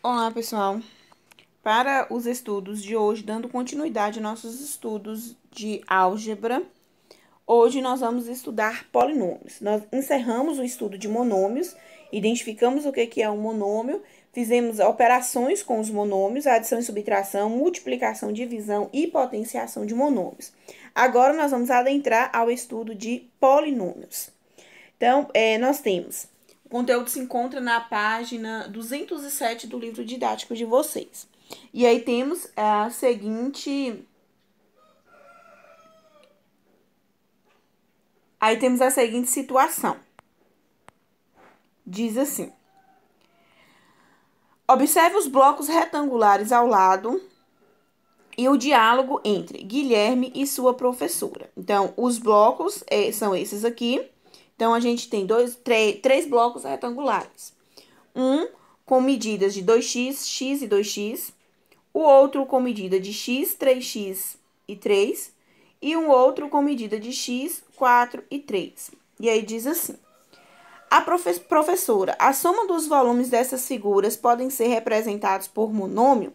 Olá, pessoal. Para os estudos de hoje, dando continuidade aos nossos estudos de álgebra, hoje nós vamos estudar polinômios. Nós encerramos o estudo de monômios, identificamos o que é um monômio, fizemos operações com os monômios, adição e subtração, multiplicação, divisão e potenciação de monômios. Agora nós vamos adentrar ao estudo de polinômios. Então, nós temos... O conteúdo se encontra na página 207 do livro didático de vocês. E aí temos a seguinte... Aí temos a seguinte situação. Diz assim: observe os blocos retangulares ao lado e o diálogo entre Guilherme e sua professora. Então, os blocos são esses aqui. Então, a gente tem três blocos retangulares. Um com medidas de 2x, x e 2x. O outro com medida de x, 3x e 3. E um outro com medida de x, 4 e 3. E aí diz assim: a professora, a soma dos volumes dessas figuras podem ser representados por monômio?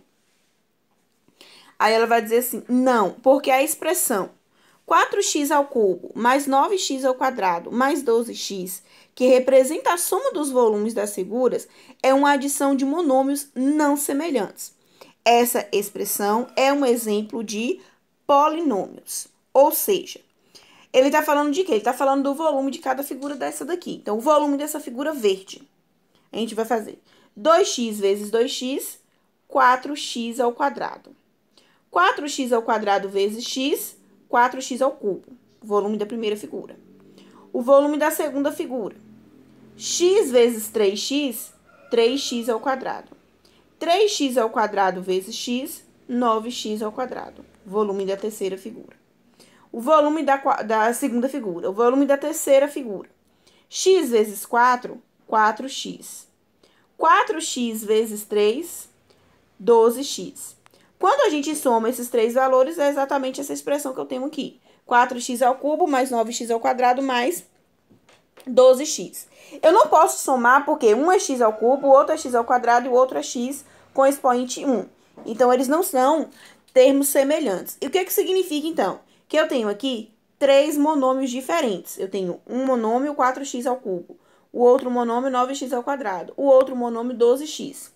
Aí ela vai dizer assim: não, porque a expressão 4x ao cubo mais 9x ao quadrado mais 12x, que representa a soma dos volumes das figuras, é uma adição de monômios não semelhantes. Essa expressão é um exemplo de polinômios. Ou seja, ele está falando de quê? Ele está falando do volume de cada figura dessa daqui. Então, o volume dessa figura verde, a gente vai fazer 2x vezes 2x, 4x ao quadrado. 4x ao quadrado vezes x, 4x ao cubo. Volume da primeira figura. O volume da segunda figura. X vezes 3x, 3x ao quadrado. 3x ao quadrado vezes x, 9x ao quadrado. Volume da terceira figura. O volume da segunda figura. O volume da terceira figura. X vezes 4, 4x. 4x vezes 3, 12x. Quando a gente soma esses três valores, é exatamente essa expressão que eu tenho aqui. 4x ao cubo mais 9x ao quadrado mais 12x. Eu não posso somar porque um é x ao cubo, o outro é x ao quadrado e o outro é x com expoente 1. Então, eles não são termos semelhantes. E o que significa, então? Que eu tenho aqui três monômios diferentes. Eu tenho um monômio 4x ao cubo, o outro monômio 9x ao quadrado, o outro monômio 12x.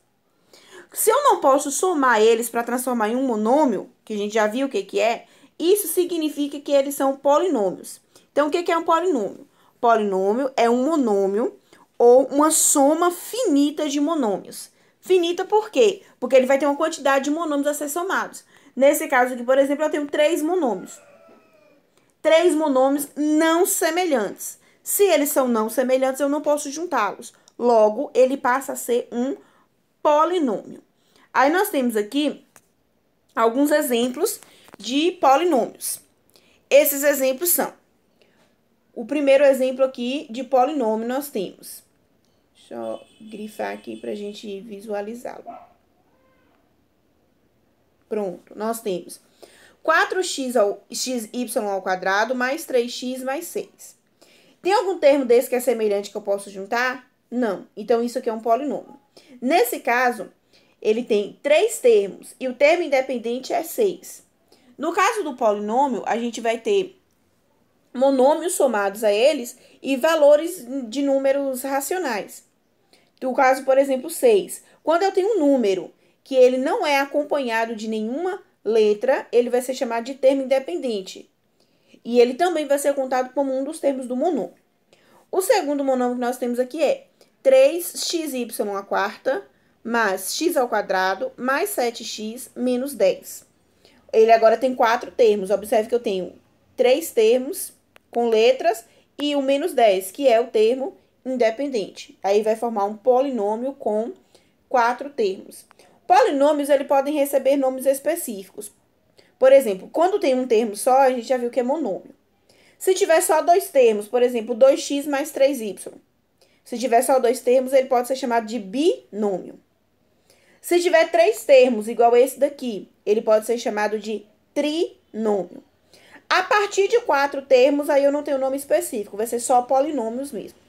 Se eu não posso somar eles para transformar em um monômio, que a gente já viu o que é, isso significa que eles são polinômios. Então, o que é um polinômio? Polinômio é um monômio ou uma soma finita de monômios. Finita por quê? Porque ele vai ter uma quantidade de monômios a ser somados. Nesse caso aqui, por exemplo, eu tenho três monômios. Três monômios não semelhantes. Se eles são não semelhantes, eu não posso juntá-los. Logo, ele passa a ser um polinômio. Aí nós temos aqui alguns exemplos de polinômios. Esses exemplos são: o primeiro exemplo aqui de polinômio nós temos. Deixa eu grifar aqui para a gente visualizá-lo. Pronto, nós temos 4x ao quadrado mais 3x mais 6. Tem algum termo desse que é semelhante que eu posso juntar? Não. Então, isso aqui é um polinômio. Nesse caso, ele tem três termos e o termo independente é 6. No caso do polinômio, a gente vai ter monômios somados a eles e valores de números racionais. No caso, por exemplo, 6. Quando eu tenho um número que ele não é acompanhado de nenhuma letra, ele vai ser chamado de termo independente. E ele também vai ser contado como um dos termos do monômio. O segundo monômio que nós temos aqui é 3xy à quarta mais x ao quadrado mais 7x menos 10. Ele agora tem quatro termos. Observe que eu tenho três termos com letras e o menos 10, que é o termo independente. Aí vai formar um polinômio com quatro termos. Polinômios, eles podem receber nomes específicos. Por exemplo, quando tem um termo só, a gente já viu que é monômio. Se tiver só dois termos, por exemplo, 2x mais 3y. Se tiver só dois termos, ele pode ser chamado de binômio. Se tiver três termos, igual esse daqui, ele pode ser chamado de trinômio. A partir de quatro termos, aí eu não tenho nome específico, vai ser só polinômios mesmo.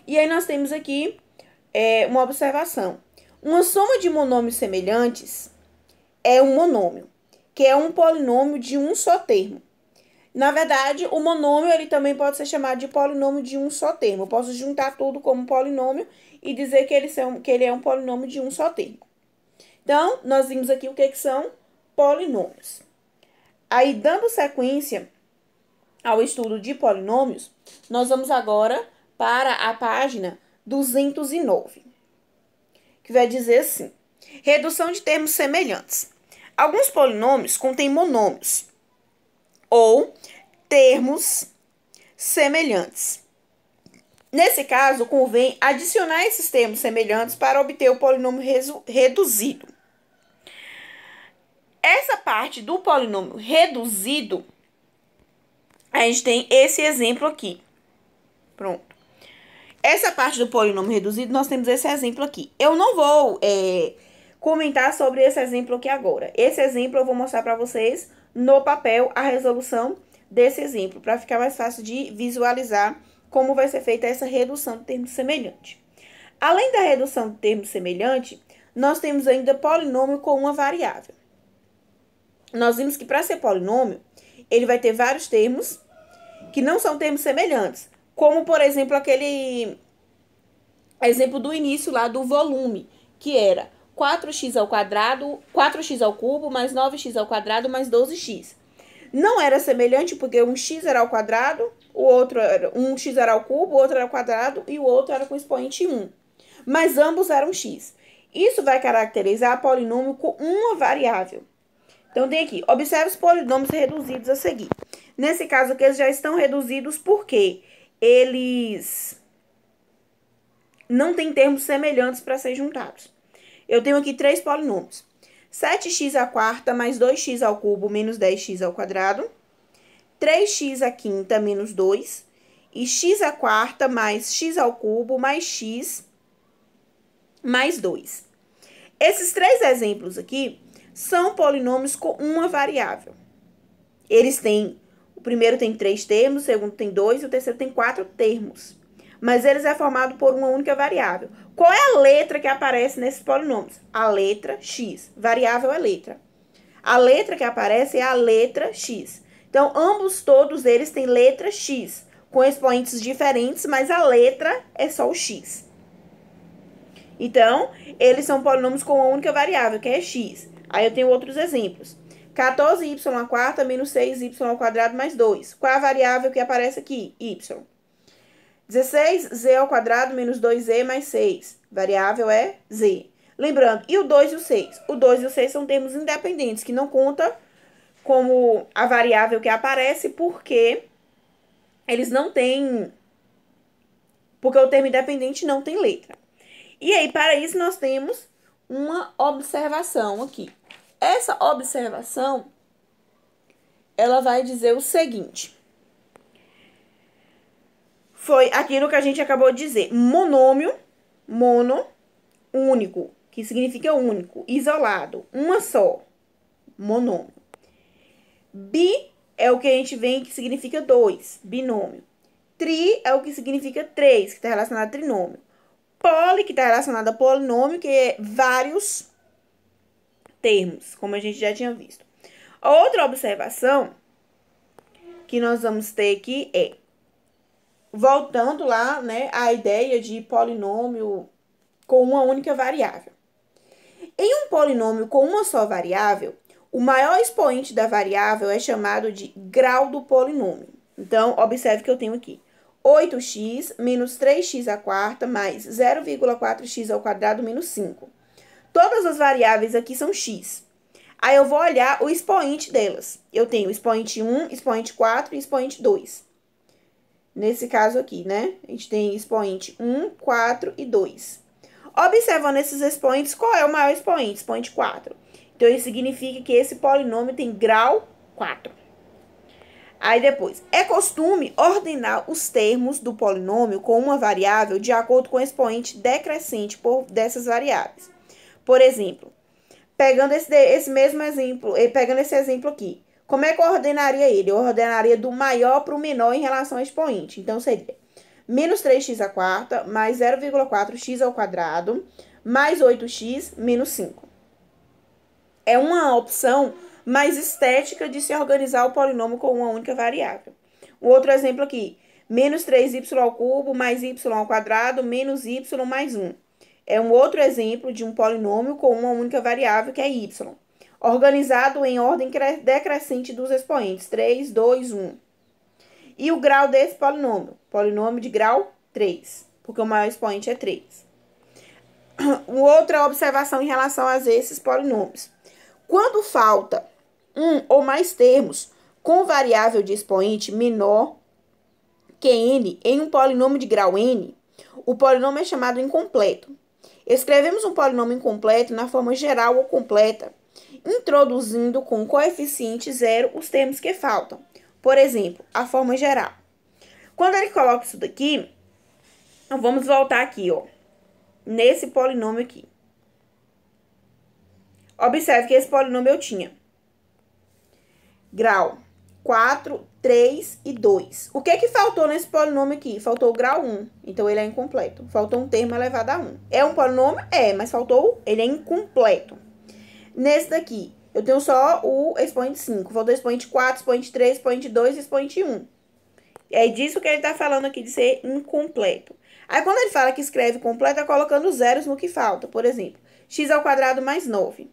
E aí nós temos aqui uma observação. Uma soma de monômios semelhantes é um monômio, que é um polinômio de um só termo. Na verdade, o monômio ele também pode ser chamado de polinômio de um só termo. Eu posso juntar tudo como polinômio e dizer que ele é um polinômio de um só termo. Então, nós vimos aqui o que são polinômios. Aí, dando sequência ao estudo de polinômios, nós vamos agora para a página 209, que vai dizer assim: redução de termos semelhantes. Alguns polinômios contêm monômios ou termos semelhantes. Nesse caso, convém adicionar esses termos semelhantes para obter o polinômio reduzido. Essa parte do polinômio reduzido, a gente tem esse exemplo aqui. Pronto. Essa parte do polinômio reduzido, nós temos esse exemplo aqui. Eu não vou comentar sobre esse exemplo aqui agora. Esse exemplo eu vou mostrar para vocês no papel a resolução desse exemplo, para ficar mais fácil de visualizar como vai ser feita essa redução de termo semelhante. Além da redução de termo semelhante, nós temos ainda polinômio com uma variável. Nós vimos que para ser polinômio, ele vai ter vários termos que não são termos semelhantes, como, por exemplo, aquele exemplo do início lá do volume, que era 4x ao quadrado, 4x ao cubo, mais 9x ao quadrado, mais 12x. Não era semelhante porque um x era ao quadrado, o outro era um x era ao cubo, o outro era ao quadrado e o outro era com expoente 1. Mas ambos eram x. Isso vai caracterizar polinômio com uma variável. Então, tem aqui, observe os polinômios reduzidos a seguir. Nesse caso aqui, eles já estão reduzidos porque eles não têm termos semelhantes para ser juntados. Eu tenho aqui 3 polinômios. 7x à quarta mais 2x ao cubo menos 10x ao quadrado. 3x à quinta menos 2. E x à quarta mais x ao cubo mais x mais 2. Esses 3 exemplos aqui são polinômios com uma variável. Eles têm, o primeiro tem 3 termos, o segundo tem 2 e o terceiro tem 4 termos. Mas eles é formado por uma única variável. Qual é a letra que aparece nesses polinômios? A letra x. Variável é letra. A letra que aparece é a letra x. Então, todos eles têm letra x, com expoentes diferentes, mas a letra é só o x. Então, eles são polinômios com uma única variável, que é x. Aí eu tenho outros exemplos. 14y à quarta menos 6y ao quadrado mais 2. Qual é a variável que aparece aqui? Y. 16z ao quadrado menos 2z mais 6. Variável é z. Lembrando, e o 2 e o 6? O 2 e o 6 são termos independentes, que não conta como a variável que aparece, porque eles não têm... Porque o termo independente não tem letra. E aí, para isso, nós temos uma observação aqui. Essa observação, ela vai dizer o seguinte. Foi aquilo que a gente acabou de dizer. Monômio, mono, único, que significa único, isolado, uma só, monômio. Bi é o que a gente vê que significa 2, binômio. Tri é o que significa 3, que está relacionado a trinômio. Poli, que está relacionado a polinômio, que é vários termos, como a gente já tinha visto. Outra observação que nós vamos ter aqui é, voltando lá, né, a ideia de polinômio com uma única variável. Em um polinômio com uma só variável, o maior expoente da variável é chamado de grau do polinômio. Então, observe que eu tenho aqui 8x menos 3x à quarta mais 0,4x ao quadrado menos 5. Todas as variáveis aqui são x. Aí eu vou olhar o expoente delas. Eu tenho expoente 1, expoente 4 e expoente 2. Nesse caso aqui, né? A gente tem expoente 1, 4 e 2. Observando esses expoentes, qual é o maior expoente? Expoente 4. Então, isso significa que esse polinômio tem grau 4. Aí, depois, é costume ordenar os termos do polinômio com uma variável de acordo com o expoente decrescente dessas variáveis. Por exemplo, pegando esse mesmo exemplo, pegando esse exemplo aqui, como é que eu ordenaria ele? Eu ordenaria do maior para o menor em relação ao expoente. Então, seria menos 3x à quarta mais 0,4x ao quadrado mais 8x menos 5. É uma opção mais estética de se organizar o polinômio com uma única variável. Um outro exemplo aqui, menos 3y ao cubo mais y ao quadrado menos y mais 1. É um outro exemplo de um polinômio com uma única variável, que é y, organizado em ordem decrescente dos expoentes, 3, 2, 1. E o grau desse polinômio? Polinômio de grau 3, porque o maior expoente é 3. Outra observação em relação a esses polinômios. Quando falta um ou mais termos com variável de expoente menor que n em um polinômio de grau n, o polinômio é chamado incompleto. Escrevemos um polinômio incompleto na forma geral ou completa, introduzindo com coeficiente zero os termos que faltam. Por exemplo, a forma geral. Quando ele coloca isso daqui, vamos voltar aqui, ó, nesse polinômio aqui. Observe que esse polinômio eu tinha grau 4, 3 e 2. O que faltou nesse polinômio aqui? Faltou o grau 1, então ele é incompleto. Faltou um termo elevado a 1. É um polinômio? É, mas faltou, ele é incompleto. Nesse daqui, eu tenho só o expoente 5. Faltou o expoente 4, expoente 3, expoente 2 e expoente 1. É disso que ele tá falando aqui, de ser incompleto. Aí, quando ele fala que escreve completo, é colocando zeros no que falta. Por exemplo, x ao quadrado mais 9. O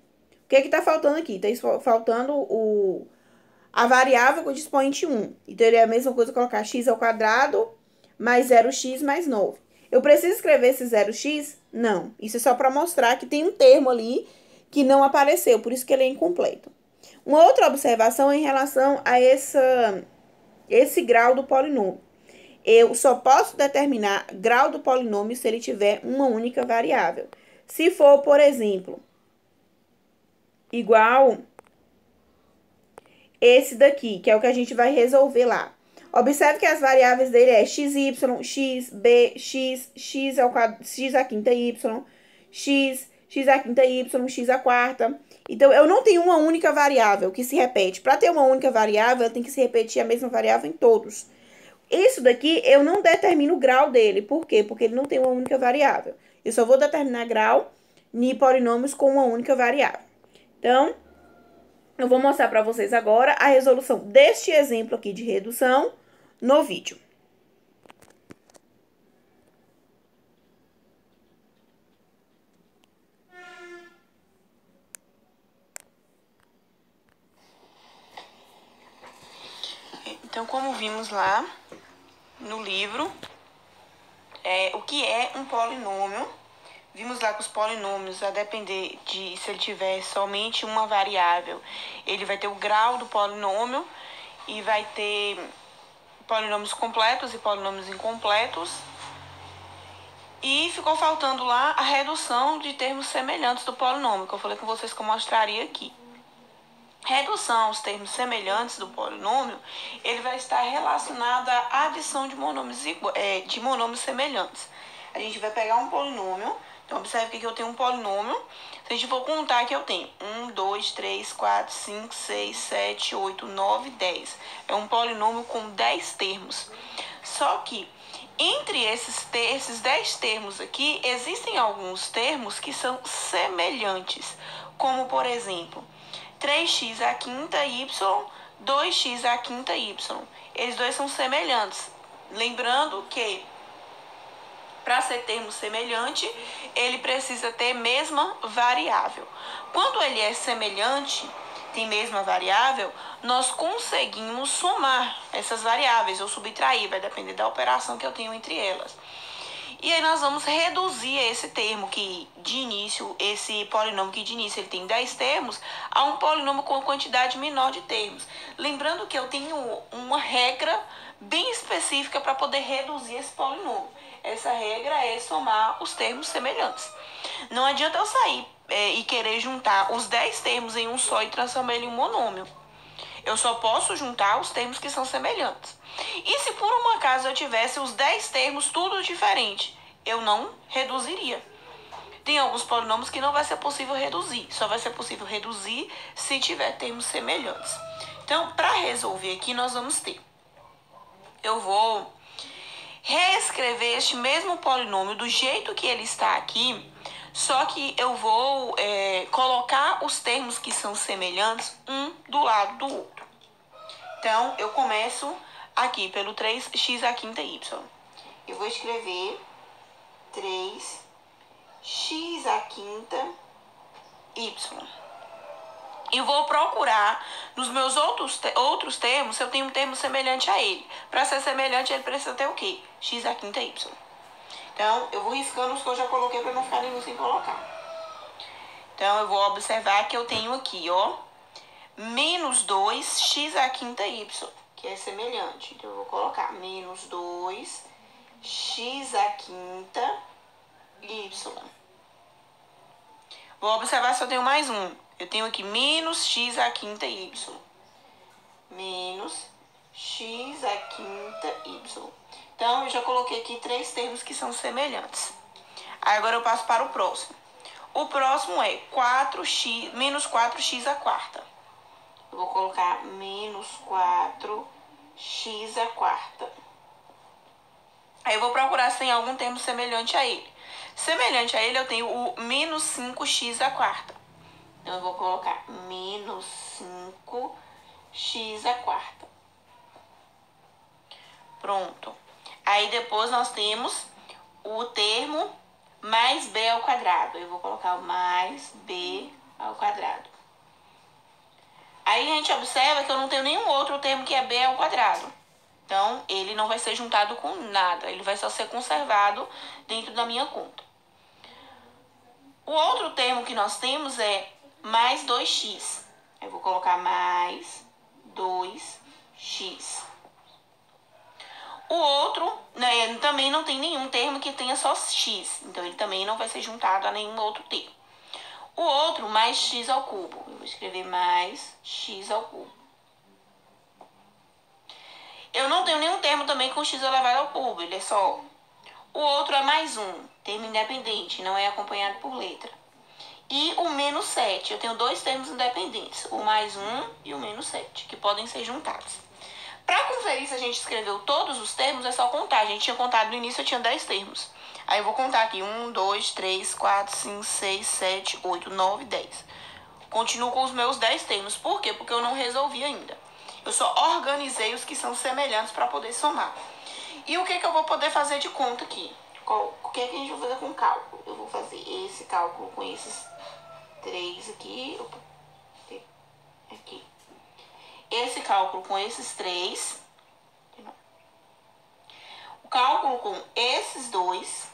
que tá faltando aqui? Tá faltando a variável com expoente 1. Então, ele é a mesma coisa colocar x ao quadrado mais 0x mais 9. Eu preciso escrever esse 0x? Não. Isso é só para mostrar que tem um termo ali que não apareceu, por isso que ele é incompleto. Uma outra observação é em relação a esse grau do polinômio. Eu só posso determinar grau do polinômio se ele tiver uma única variável. Se for, por exemplo, igual esse daqui, que é o que a gente vai resolver lá. Observe que as variáveis dele é xy, x, b, x ao quadrado, x à quinta y, x à quinta y, x à quarta. Então, eu não tenho uma única variável que se repete. Para ter uma única variável, tem que se repetir a mesma variável em todos. Isso daqui, eu não determino o grau dele. Por quê? Porque ele não tem uma única variável. Eu só vou determinar grau em polinômios com uma única variável. Então, eu vou mostrar para vocês agora a resolução deste exemplo aqui de redução no vídeo. Então, como vimos lá no livro, o que é um polinômio? Vimos lá que os polinômios, a depender de se ele tiver somente uma variável, ele vai ter o grau do polinômio e vai ter polinômios completos e polinômios incompletos. E ficou faltando lá a redução de termos semelhantes do polinômio, que eu falei com vocês que eu mostraria aqui. Redução aos termos semelhantes do polinômio, ele vai estar relacionado à adição de monômios semelhantes. A gente vai pegar um polinômio, então observe que eu tenho um polinômio. Se a gente for contar que eu tenho 1, 2, 3, 4, 5, 6, 7, 8, 9, 10. É um polinômio com 10 termos. Só que entre esses 10 termos aqui, existem alguns termos que são semelhantes, como por exemplo, 3x à quinta y, 2x à quinta y. Eles dois são semelhantes. Lembrando que, para ser termo semelhante, ele precisa ter mesma variável. Quando ele é semelhante, tem mesma variável, nós conseguimos somar essas variáveis ou subtrair, vai depender da operação que eu tenho entre elas. E aí nós vamos reduzir esse termo que de início, esse polinômio que de início ele tem 10 termos, a um polinômio com quantidade menor de termos. Lembrando que eu tenho uma regra bem específica para poder reduzir esse polinômio. Essa regra é somar os termos semelhantes. Não adianta eu sair e querer juntar os 10 termos em um só e transformar ele em um monômio. Eu só posso juntar os termos que são semelhantes. E se por um acaso eu tivesse os 10 termos tudo diferente, eu não reduziria. Tem alguns polinômios que não vai ser possível reduzir. Só vai ser possível reduzir se tiver termos semelhantes. Então, para resolver aqui, nós vamos ter. Eu vou reescrever este mesmo polinômio do jeito que ele está aqui, Só que eu vou colocar os termos que são semelhantes um do lado do outro. Então, eu começo aqui pelo 3x à quinta y. Eu vou escrever 3x à quinta y. E vou procurar nos meus outros termos se eu tenho um termo semelhante a ele. Para ser semelhante, ele precisa ter o quê? X à quinta y. Então, eu vou riscando os que eu já coloquei para não ficar nenhum sem colocar. Então, eu vou observar que eu tenho aqui, ó, menos 2x à quinta y, que é semelhante. Então, eu vou colocar menos 2x à quinta y. Vou observar se eu tenho mais um. Eu tenho aqui menos x à quinta y. Menos x à quinta y. Então, eu já coloquei aqui 3 termos que são semelhantes. Aí, agora eu passo para o próximo. O próximo é menos 4x à quarta. Eu vou colocar menos 4x à quarta. Aí, eu vou procurar se tem algum termo semelhante a ele. Semelhante a ele, eu tenho o menos 5x à quarta. Então, eu vou colocar menos 5x à quarta. Pronto. Aí, depois, nós temos o termo mais b ao quadrado. Eu vou colocar o mais b ao quadrado. Aí, a gente observa que eu não tenho nenhum outro termo que é b ao quadrado. Então, ele não vai ser juntado com nada. Ele vai só ser conservado dentro da minha conta. O outro termo que nós temos é mais 2x. Eu vou colocar mais 2x. O outro, né, também não tem nenhum termo que tenha só x. Então, ele também não vai ser juntado a nenhum outro termo. O outro, mais x ao cubo. Eu vou escrever mais x ao cubo. Eu não tenho nenhum termo também com x elevado ao cubo. Ele é só... O outro é mais um, termo independente, não é acompanhado por letra. E o menos 7. Eu tenho 2 termos independentes, o mais 1 e o menos 7, que podem ser juntados. Para conferir se a gente escreveu todos os termos, é só contar. A gente tinha contado no início, eu tinha 10 termos. Aí eu vou contar aqui, 1, 2, 3, 4, 5, 6, 7, 8, 9, 10. Continuo com os meus 10 termos. Por quê? Porque eu não resolvi ainda. Eu só organizei os que são semelhantes para poder somar. E o que eu vou poder fazer de conta aqui? O que a gente vai fazer com cálculo? Eu vou fazer esse cálculo com esses 3 aqui. Aqui. Esse cálculo com esses 3. O cálculo com esses 2.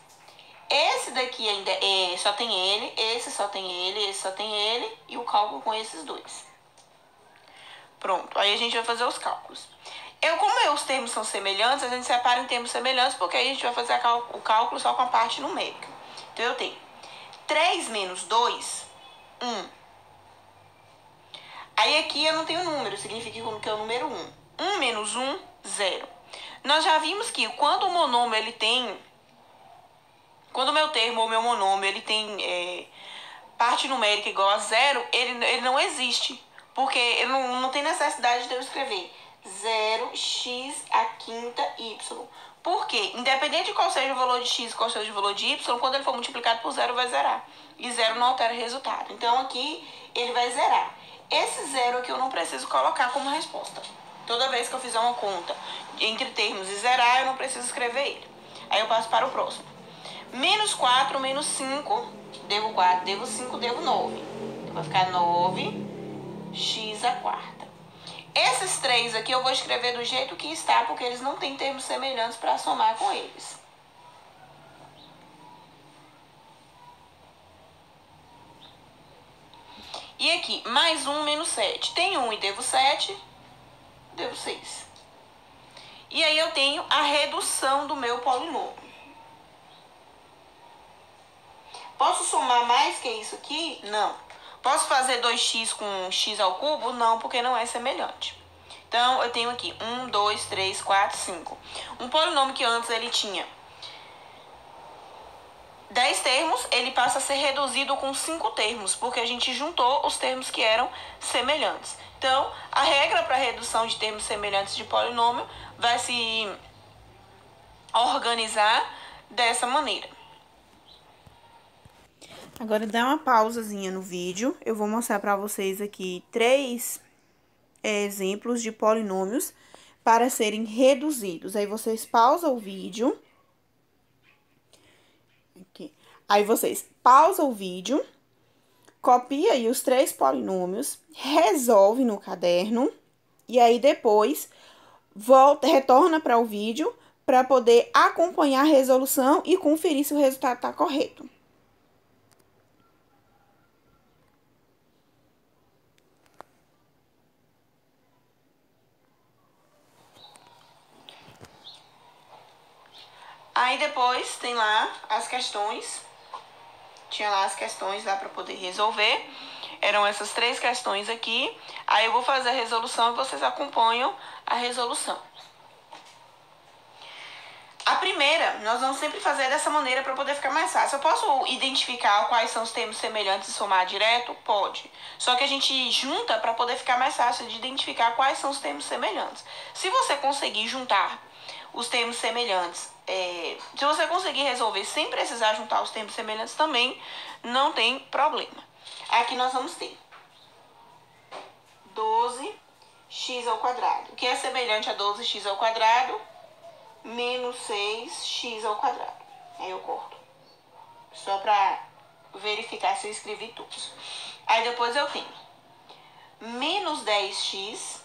Esse daqui ainda só tem ele. Esse só tem ele. Esse só tem ele. E o cálculo com esses 2. Pronto. Aí a gente vai fazer os cálculos. Como os termos são semelhantes, a gente separa em termos semelhantes, porque aí a gente vai fazer o cálculo só com a parte numérica. Então, eu tenho 3 menos 2, 1. Aí, aqui eu não tenho número, significa que é o número 1. 1 menos 1, 0. Nós já vimos que quando o monômio, ele tem... Quando o meu termo ou meu monômio, ele tem parte numérica igual a 0, ele não existe. Porque não tem necessidade de eu escrever 0x à quinta y. Por quê? Independente de qual seja o valor de x e qual seja o valor de y, quando ele for multiplicado por 0, vai zerar. E 0 não altera o resultado. Então, aqui, ele vai zerar. Esse 0 aqui eu não preciso colocar como resposta. Toda vez que eu fizer uma conta entre termos e zerar, eu não preciso escrever ele. Aí eu passo para o próximo. Menos 4, menos 5, devo 4, devo 5, devo 9. Então, vai ficar 9x à quarta. Esses 3 aqui eu vou escrever do jeito que está, porque eles não têm termos semelhantes para somar com eles. E aqui, mais 1 menos 7. Tem 1 e devo 7, devo 6. E aí eu tenho a redução do meu polinômio. Posso somar mais que isso aqui? Não. Posso fazer 2x com x ao cubo? Não, porque não é semelhante. Então, eu tenho aqui 1, 2, 3, 4, 5. Um polinômio que antes ele tinha 10 termos, ele passa a ser reduzido com 5 termos, porque a gente juntou os termos que eram semelhantes. Então, a regra para redução de termos semelhantes de polinômio vai se organizar dessa maneira. Agora dá uma pausazinha no vídeo. Eu vou mostrar para vocês aqui 3 exemplos de polinômios para serem reduzidos. Aí vocês pausam o vídeo. Aqui. Aí vocês pausam o vídeo, copia aí os 3 polinômios, resolve no caderno e aí depois retorna para o vídeo para poder acompanhar a resolução e conferir se o resultado está correto. Aí depois tem lá as questões. Tinha lá as questões lá para poder resolver. Eram essas 3 questões aqui. Aí eu vou fazer a resolução e vocês acompanham a resolução. A primeira, nós vamos sempre fazer dessa maneira para poder ficar mais fácil. Eu posso identificar quais são os termos semelhantes e somar direto? Pode. Só que a gente junta para poder ficar mais fácil de identificar quais são os termos semelhantes. Se você conseguir juntar os termos semelhantes, se você conseguir resolver sem precisar juntar os termos semelhantes também, não tem problema. Aqui nós vamos ter 12x ao quadrado. O que é semelhante a 12x ao quadrado? Menos 6x ao quadrado. Aí eu corto. Só para verificar se eu escrevi tudo. Aí depois eu tenho menos 10x.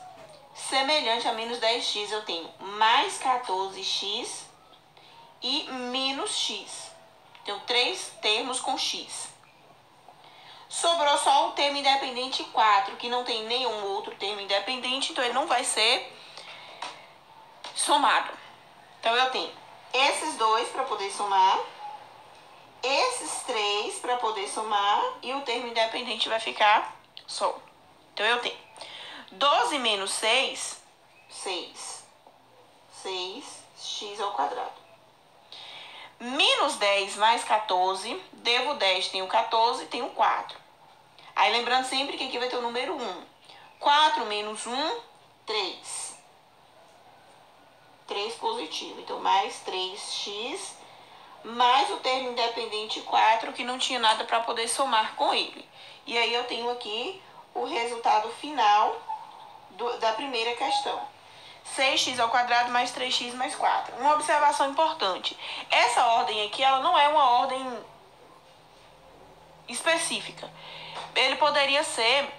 Semelhante a menos 10x, eu tenho mais 14x e menos x. Tenho 3 termos com x. Sobrou só o termo independente 4, que não tem nenhum outro termo independente, então ele não vai ser somado. Então, eu tenho esses 2 para poder somar, esses 3 para poder somar, e o termo independente vai ficar só. Então, eu tenho 12 menos 6, 6x ao quadrado. Menos 10 mais 14, devo 10, tenho 14, tenho 4. Aí, lembrando sempre que aqui vai ter o número 1. 4 menos 1, 3. 3 positivo, então mais 3x, mais o termo independente 4, que não tinha nada para poder somar com ele. E aí eu tenho aqui o resultado final da primeira questão. 6x ao quadrado mais 3x mais 4. Uma observação importante. Essa ordem aqui, ela não é uma ordem específica. Ele poderia ser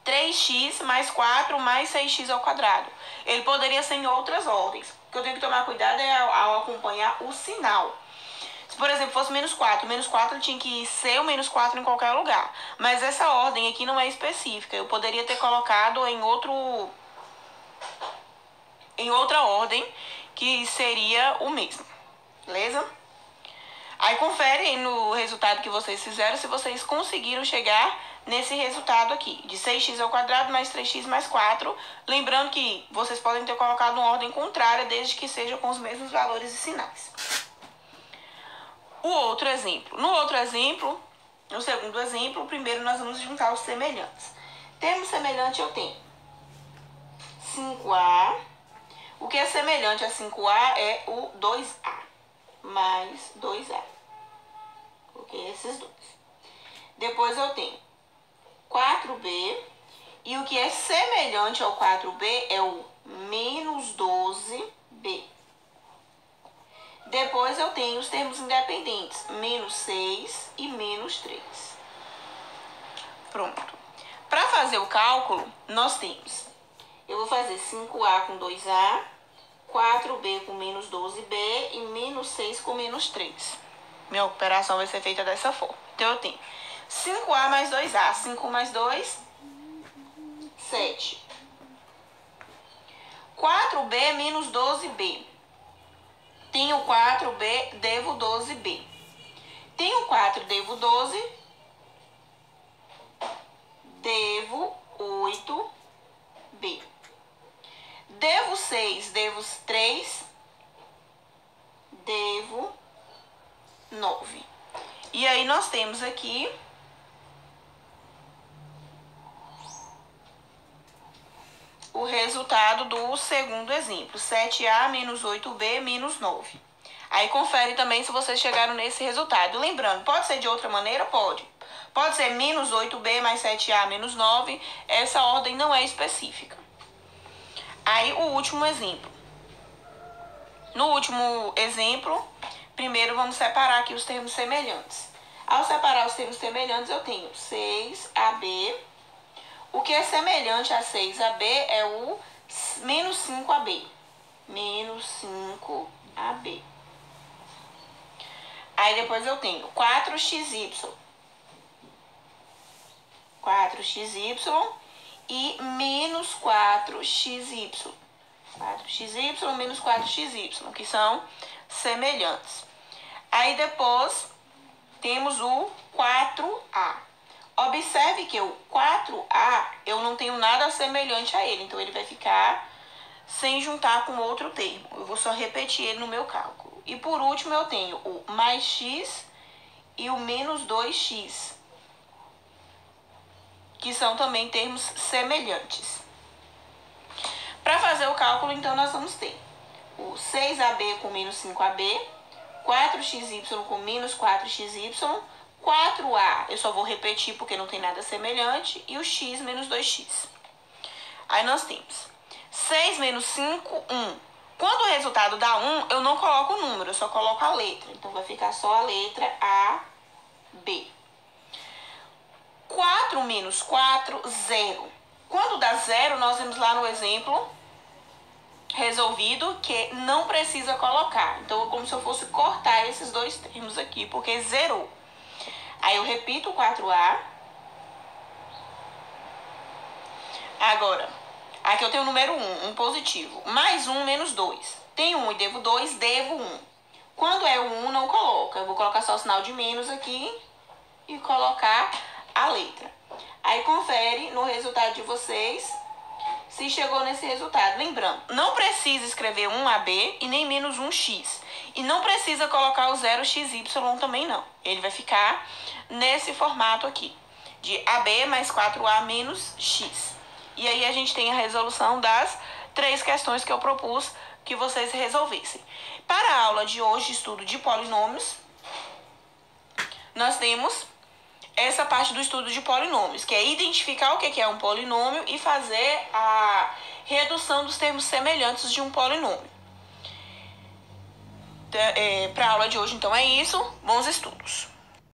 3x mais 4 mais 6x ao quadrado. Ele poderia ser em outras ordens. O que eu tenho que tomar cuidado é ao acompanhar o sinal. Se, por exemplo, fosse menos 4 ele tinha que ser o menos 4 em qualquer lugar. Mas essa ordem aqui não é específica. Eu poderia ter colocado em outra ordem, que seria o mesmo. Beleza? Aí confere no resultado que vocês fizeram se vocês conseguiram chegar nesse resultado aqui, de 6x ao quadrado mais 3x mais 4. Lembrando que vocês podem ter colocado uma ordem contrária, desde que seja com os mesmos valores e sinais. O outro exemplo. No segundo exemplo, primeiro nós vamos juntar os semelhantes. Termo semelhante eu tenho 5A. O que é semelhante a 5A é o 2A mais 2A. Coloquei esses 2. Depois eu tenho 4B. E o que é semelhante ao 4B é o menos 12B. Depois eu tenho os termos independentes, menos 6 e menos 3. Pronto. Para fazer o cálculo, nós temos... Eu vou fazer 5A com 2A, 4B com menos 12B e menos 6 com menos 3. Minha operação vai ser feita dessa forma. Então, eu tenho 5A mais 2A. 5 mais 2, 7. 4B menos 12B. Tenho 4B, devo 12B. Tenho 4, devo 12. Devo 8B. Devo 6, devo 3. Devo 9. E aí, nós temos aqui o resultado do segundo exemplo. 7A menos 8B menos 9. Aí confere também se vocês chegaram nesse resultado. Lembrando, pode ser de outra maneira? Pode. Pode ser menos 8b mais 7a menos 9. Essa ordem não é específica. Aí o último exemplo. No último exemplo, primeiro vamos separar aqui os termos semelhantes. Ao separar os termos semelhantes, eu tenho 6ab. O que é semelhante a 6ab é o menos 5ab. Menos 5ab. Aí depois eu tenho 4xy. 4xy e menos 4xy. 4xy menos 4xy, que são semelhantes. Aí depois temos o 4a. Observe que o 4a eu não tenho nada semelhante a ele, então ele vai ficar sem juntar com outro termo. Eu vou só repetir ele no meu cálculo. E por último eu tenho o mais x e o menos 2x, que são também termos semelhantes. Para fazer o cálculo, então, nós vamos ter o 6ab com menos 5ab, 4xy com menos 4xy, 4a, eu só vou repetir porque não tem nada semelhante, e o x menos 2x. Aí nós temos 6 menos 5, 1. Quando o resultado dá 1, eu não coloco o número, eu só coloco a letra. Então, vai ficar só a letra A, B. 4 menos 4, 0. Quando dá 0, nós vemos lá no exemplo resolvido que não precisa colocar. Então, é como se eu fosse cortar esses dois termos aqui, porque zerou. Aí eu repito o 4A. Agora, aqui eu tenho o número 1, um positivo. Mais 1 menos 2. Tenho 1 e devo 2, devo 1. Quando é o 1, não coloca. Eu vou colocar só o sinal de menos aqui e colocar a letra. Aí confere no resultado de vocês se chegou nesse resultado. Lembrando, não precisa escrever 1ab e nem menos 1x. E não precisa colocar o 0xy também não. Ele vai ficar nesse formato aqui, de ab mais 4a menos x. E aí a gente tem a resolução das 3 questões que eu propus que vocês resolvessem. Para a aula de hoje, estudo de polinômios, nós temos essa parte do estudo de polinômios, que é identificar o que é um polinômio e fazer a redução dos termos semelhantes de um polinômio. Para a aula de hoje, então, é isso. Bons estudos!